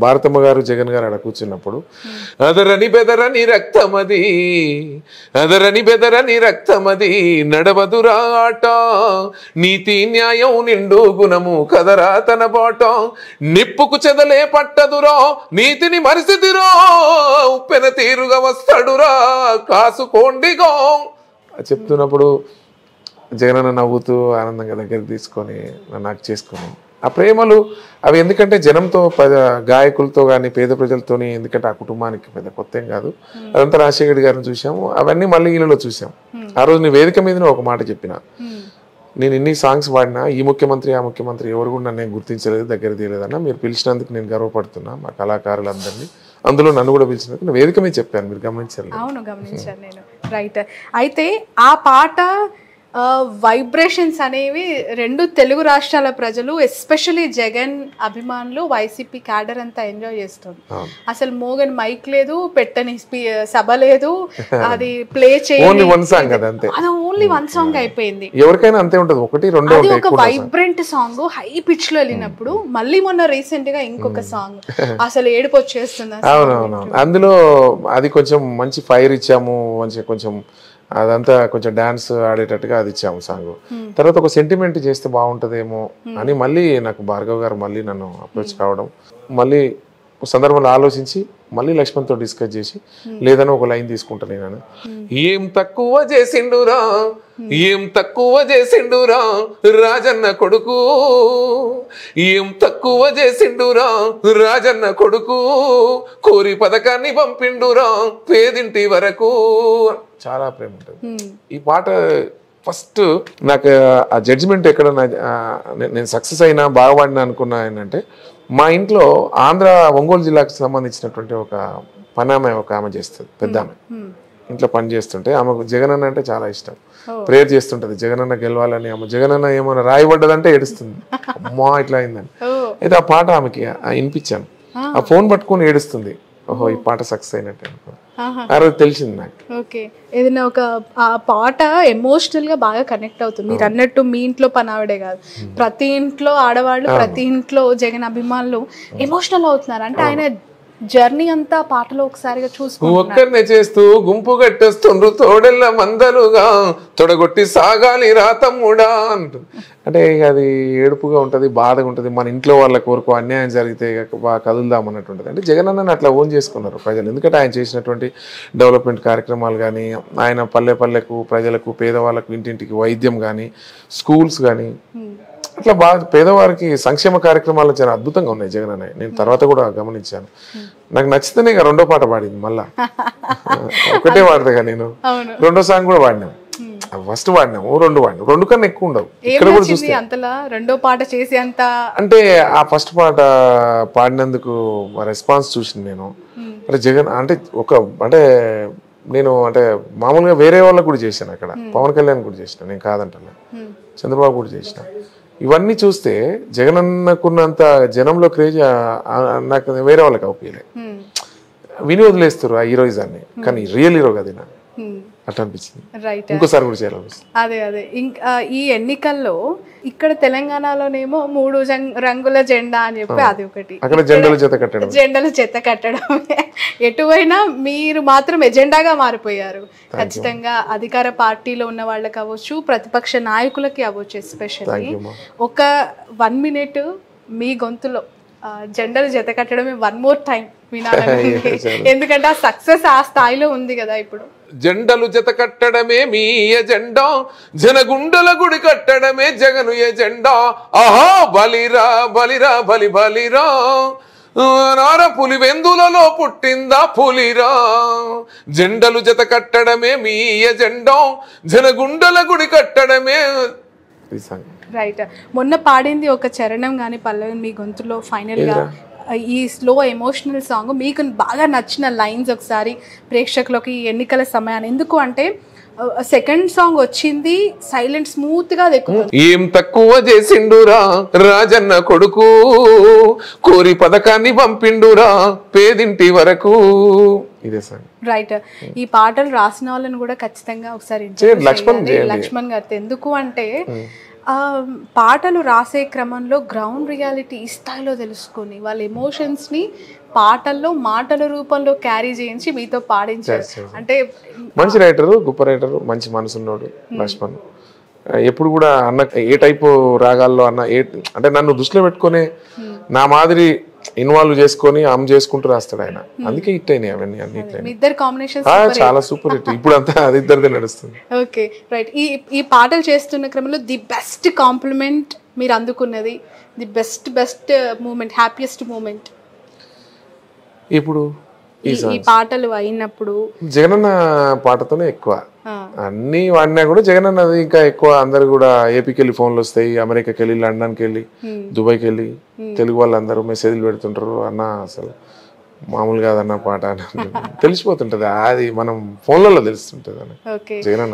భారతమ్మ గారు జగన్ గారు అక్కడ కూర్చున్నప్పుడు అదరని బెదరని రక్తమది అదరని బెదరని రక్తమది నడవదురా ఆట నీతి న్యాయం నిండు గుణము కదరా తన బాట నిప్పుకు చెదలే పట్టదురా నీతిని మరిసిదిరా ఉప్పెన తీరుగా వస్తాడురా కాసుకోండిగో చెప్తున్నప్పుడు జగనన్న నవ్వుతూ ఆనందంగా దగ్గరికి తీసుకొని నాకు చేసుకొని ఆ ప్రేమలు అవి ఎందుకంటే జనంతో గాయకులతో కానీ పేద ప్రజలతోని ఎందుకంటే ఆ కుటుంబానికి పెద్ద కొత్త ఏం కాదు అదంతా రాజశేఖర్ గారిని చూసాము అవన్నీ మళ్ళీ వీళ్ళలో చూసాం ఆ రోజు నేను వేదిక మీద ఒక మాట చెప్పిన నేను ఇన్ని సాంగ్స్ వాడినా ఈ ముఖ్యమంత్రి ఆ ముఖ్యమంత్రి ఎవరు కూడా నన్ను గుర్తించలేదు దగ్గర తీయలేదన్నా మీరు పిలిచినందుకు నేను గర్వపడుతున్నా మా కళాకారులందరినీ అందులో నన్ను కూడా పిలిచినందుకు నేను వేదిక మీద చెప్పాను మీరు గమనించారు అవును గమనించాను నేను రైట్ అయితే ఆ పాట వైబ్రేషన్స్ అనేవి రెండు తెలుగు రాష్ట్రాల ప్రజలు ఎస్పెషల్లీ జగన్ అభిమానులు వైసీపీ క్యాడర్ అంతా ఎంజాయ్ చేస్తుంది అసలు మోగన్ మైక్ లేదు పెట్టని సభ లేదు అది ప్లే చేయాలి అది ఓన్లీ వన్ సాంగ్ అయిపోయింది ఎవరికైనా అంతే ఉంటది ఒకటి రెండు అది ఒక వైబ్రెంట్ సాంగ్ హై పిచ్ లో వెళ్ళినప్పుడు మళ్ళీ మొన్న రీసెంట్ గా ఇంకొక సాంగ్ అసలు ఏడుపు వచ్చేస్తుంది అవునవును అందులో అది కొంచెం మంచి ఫైర్ ఇచ్చాము మంచి కొంచెం అదంతా కొంచెం డాన్స్ ఆడేటట్టుగా అది ఇచ్చాము సాంగ్ తర్వాత ఒక సెంటిమెంట్ చేస్తే బాగుంటుందేమో అని మళ్ళీ నాకు భార్గవ్ గారు మళ్ళీ నన్ను అప్రోచ్ కావడం మళ్ళీ సందర్భంలో ఆలోచించి మళ్ళీ లక్ష్మణ్తో డిస్కస్ చేసి లేదని ఒక లైన్ తీసుకుంటాను నేను ఏం తక్కువ చేసిండురా ఏం తక్కువ చేసిండురా రాజన్న కొడుకు ఏం తక్కువ చేసిండురా రాజన్న కొడుకు కోరి పథకాన్ని పంపిండురా పేదింటి వరకు చాలా ప్రేమ ఉంటుంది ఈ పాట ఫస్ట్ నాకు ఆ జడ్జిమెంట్ ఎక్కడ నేను సక్సెస్ అయినా బాగా పాడినా అనుకున్నా ఏంటంటే మా ఇంట్లో ఆంధ్ర ఒంగోలు జిల్లాకు సంబంధించినటువంటి ఒక పనామె ఒక ఆమె చేస్తుంది పెద్ద ఆమె ఇంట్లో పని చేస్తుంటే ఆమెకు జగనన్న అంటే చాలా ఇష్టం ప్రేయర్ చేస్తుంటది జగనన్న గెలవాలని ఆమె జగనన్న ఏమైనా రాయబడ్డదంటే ఏడుస్తుంది అమ్మా ఇట్లా అయిందని అయితే ఆ పాట ఆమెకి వినిపించాను ఆ ఫోన్ పట్టుకొని ఏడుస్తుంది ఓహో ఈ పాట సక్సెస్ అయినట్టు అనుకో ఆ రోజు తెలిసింది నాకు ఓకే ఏదైనా ఒక ఆ పాట ఎమోషనల్ గా బాగా కనెక్ట్ అవుతుంది మీరు అన్నట్టు మీ ఇంట్లో పనావిడే కాదు ప్రతి ఇంట్లో ఆడవాళ్ళు ప్రతి ఇంట్లో జగన్ అభిమానులు ఎమోషనల్ అవుతున్నారు అంటే ఆయన జర్నీ అంతా పాటలో ఒకసారిగా చూసుకుంటున్నారు ఒక్కరినే చేస్తూ గుంపు కట్టేస్తుండ్రు తోడెల్ల మందలుగా తొడగొట్టి సాగాలి రా తమ్ముడా అంటుంది అంటే అది ఏడుపుగా ఉంటుంది బాధగా ఉంటుంది మన ఇంట్లో వాళ్ళ కోరుకో అన్యాయం జరిగితే బాగా కదులుదాం అన్నట్టు ఉంటుంది అంటే జగన్ అన్నని అట్లా ఓన్ చేసుకున్నారు ప్రజలు ఎందుకంటే ఆయన చేసినటువంటి డెవలప్మెంట్ కార్యక్రమాలు కానీ ఆయన పల్లె పల్లెకు ప్రజలకు పేదవాళ్ళకు ఇంటింటికి వైద్యం కానీ స్కూల్స్ కానీ అట్లా బాగా పేదవారికి సంక్షేమ కార్యక్రమాలు చాలా అద్భుతంగా ఉన్నాయి జగన్ అన్నయ్య నేను తర్వాత కూడా గమనించాను నాకు నచ్చితేనే రెండో పాట పాడింది మళ్ళా ఒకటే పాడతాగా నేను రెండో సాంగ్ కూడా వాడినాం ఫస్ట్ వాడినాము రెండు కన్నా ఎక్కువ ఉండవు ఇక్కడ కూడా చూస్తే రెండో పాట చేసి అంత అంటే ఆ ఫస్ట్ పాట పాడినందుకు రెస్పాన్స్ చూసింది నేను అంటే జగన్ అంటే అంటే నేను అంటే మామూలుగా వేరే వాళ్ళకు కూడా చేశాను అక్కడ పవన్ కళ్యాణ్ కూడా చేసిన నేను కాదంటలే చంద్రబాబు కూడా చేసిన ఇవన్నీ చూస్తే జగనన్నకున్నంత జనంలో క్రేజ్ నాకు వేరే వాళ్ళకి అవుపీలే విని వదిలేస్తారు ఆ హీరోయిజాన్ని కానీ రియల్ హీరో కదా నాకు అట్లా అనిపించింది ఇంకోసారి కూడా చేయాలనిపిస్తుంది అదే ఇంకా ఈ ఎన్నికల్లో ఇక్కడ తెలంగాణలోనేమో 3 రంగుల జెండా అని చెప్పి అది ఒకటి అక్కడ జెండలు చెత్త కట్టడం ఎటువైనా మీరు మాత్రం ఎజెండాగా మారిపోయారు ఖచ్చితంగా అధికార పార్టీలో ఉన్న వాళ్ళకి అవ్వచ్చు ప్రతిపక్ష నాయకులకి అవ్వచ్చు ఎస్పెషల్లీ ఒక 1 minute మీ గొంతులో జెండలు జత కట్టడమే 1 more time వినాలని ఎందుకంటే ఆ సక్సెస్ ఆ స్థాయిలో ఉంది కదా ఇప్పుడు జెండలు జత కట్టడమే మీ ఎజెండా జనగుండల గుడి కట్టడమే జగను ఎజెండా ఆహా బలిరా బలిరా బలి బలిరా నార పులి వెందులలో పుట్టిందా పులిరా జెండలు జత కట్టడమే మీ ఎజెండా జనగుండల గుడి కట్టడమే రైట్ మొన్న పాడింది ఒక చరణం కానీ పల్లవి మీ గొంతులో ఫైనల్ గా ఈ స్లో ఎమోషనల్ సాంగ్ మీకు బాగా నచ్చిన లైన్స్ ఒకసారి ప్రేక్షకులకి ఈ ఎన్నికల సమయాన్ని ఎందుకు అంటే సెకండ్ సాంగ్ వచ్చింది సైలెంట్ స్మూత్ గా ఏం తక్కువ చేసిండురా రాజన్న కొడుకు కోరి పథకాన్ని పంపిండురా పేదింటి వరకు ఇదే సాంగ్ రైట్ ఈ పాటలు రాసిన వాళ్ళని కూడా ఖచ్చితంగా ఒకసారి లక్ష్మణ్ గారితో ఎందుకు అంటే ఆ, పాటలు రాసే క్రమంలో గ్రౌండ్ రియాలిటీ ఈ స్థాయిలో తెలుసుకొని వాళ్ళ ఎమోషన్స్ని పాటల్లో మాటల రూపంలో క్యారీ చేయించి మీతో పాడించారు. అంటే మంచి రైటరు, గొప్ప రైటరు, మంచి మనసున్నోడు లక్ష్మణ్. ఎప్పుడు కూడా అన్న ఏ టైపు రాగాల్లో అన్న అంటే నన్ను దృష్టిలో పెట్టుకొని నా మాదిరి ఇన్వాల్వ్ చేసుకొని చేసుకుంటూ రాస్తాడు ఆయన. అందుకే హిట్ అయినాయి అవన్నీ అన్నిట్లో. మీ ఇద్దరు కాంబినేషన్ చాలా సూపర్ హిట్. ఇప్పుడు అంతా అది ఇద్దరిదే నడుస్తుంది. Okay right. ఈ పాటలు చేస్తున్న క్రమంలో ది బెస్ట్ కాంప్లిమెంట్ మీరు అందుకున్నది, the best moment, happiest moment ఇప్పుడు ఈ పాటలు అయినప్పుడు? జగనన్న పాటతోనే ఎక్కువ అన్ని వాడినా కూడా జగనన్నది ఇంకా ఎక్కువ. అందరు కూడా ఏపీకి వెళ్ళి ఫోన్లు వస్తాయి, అమెరికాకి వెళ్ళి, లండన్కి వెళ్ళి, దుబాయ్కి వెళ్ళి తెలుగు వాళ్ళందరూ మెసేజ్లు పెడుతుంటారు. అన్న అసలు మామూలు కాదన్న పాట అని తెలిసిపోతుంటది. అది మనం ఫోన్లలో తెలుస్తుంటది అని జగనన్న.